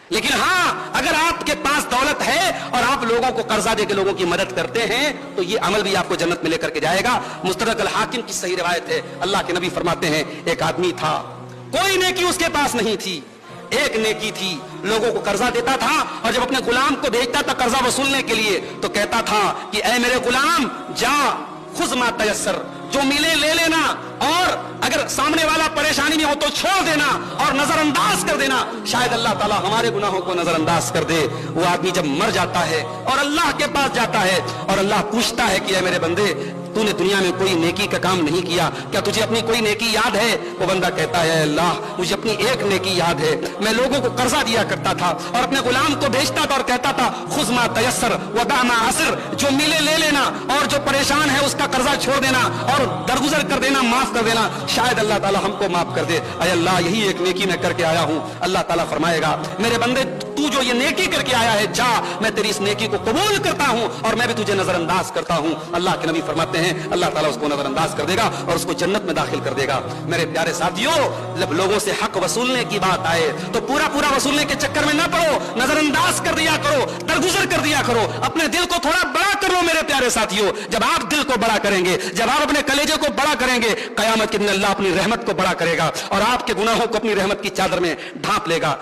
لیکن ہاں اگر آپ کے پاس دولت ہے اور آپ لوگوں کو قرضہ دے کے لوگوں کی مدد کرتے ہیں تو یہ عمل بھی آپ کو جنت میں لے کر کے جائے گا. مستدرک الحاکم کی صحیح روایت ہے. اللہ کے نبی فرماتے ہیں ایک آدمی تھا, کوئی نیکی اس کے پاس نہیں تھی, ایک نیکی تھی, لوگوں کو قرضہ دیتا تھا اور جب اپنے غلام کو بھیجتا تھا قرضہ وصولنے کے لیے تو کہتا تھا کہ اے میرے غلام جا خذ ما تیسر, جو ملے لے لینا, اور اگر سامنے والا پریشانی میں ہو تو چھوڑ دینا اور نظر انداز کر دینا, شاید اللہ تعالیٰ ہمارے گناہوں کو نظر انداز کر دے. وہ آدمی جب مر جاتا ہے اور اللہ کے پاس جاتا ہے اور اللہ پوچھتا ہے کہ اے میرے بندے تو نے دنیا میں کوئی نیکی کا کام نہیں کیا, کیا تجھے اپنی کوئی نیکی یاد ہے؟ وہ بندہ کہتا ہے اللہ مجھے اپنی ایک نیکی یاد ہے, میں لوگوں کو قرضہ دیا کرتا تھا اور اپنے غلام کو بھیجتا تھا اور کہتا تھا خذ ما تیسر ودع ما عسر, جو ملے لے لینا اور جو پریشان ہے اس کا قرضہ چھوڑ دینا اور درگزر کر دینا, معاف کر دینا, شاید اللہ تعالیٰ ہم کو معاف کر دے. اے اللہ یہی ایک نیکی میں کر کے آیا ہوں. اللہ تعالیٰ فرمائے گا میرے بندے تو جو یہ نیکی کر کے آیا ہے جا, میں تیری اس نیکی کو قبول کرتا ہوں اور میں بھی تجھے نظر انداز کرتا ہوں. اللہ کے نبی فرماتے ہیں اللہ تعالیٰ اس کو نظر انداز کر دے گا اور اس کو جنت میں داخل کر دے گا. میرے پیارے ساتھیوں, جب لوگوں سے حق وصولنے کی بات آئے تو پورا وصولنے کے چکر میں نہ پڑو, نظر انداز کر دیا کرو, درگزر کر دیا کرو, اپنے دل کو تھوڑا بڑا کرو. میرے پیارے ساتھیوں, جب آپ دل کو بڑا کریں گے, جب آپ اپنے کلیجے کو بڑا کریں گے, قیامت کے دن اللہ اپنی رحمت کو بڑا کرے گا اور آپ کے گناہوں کو اپنی رحمت کی چادر میں ڈھانپ لے گا.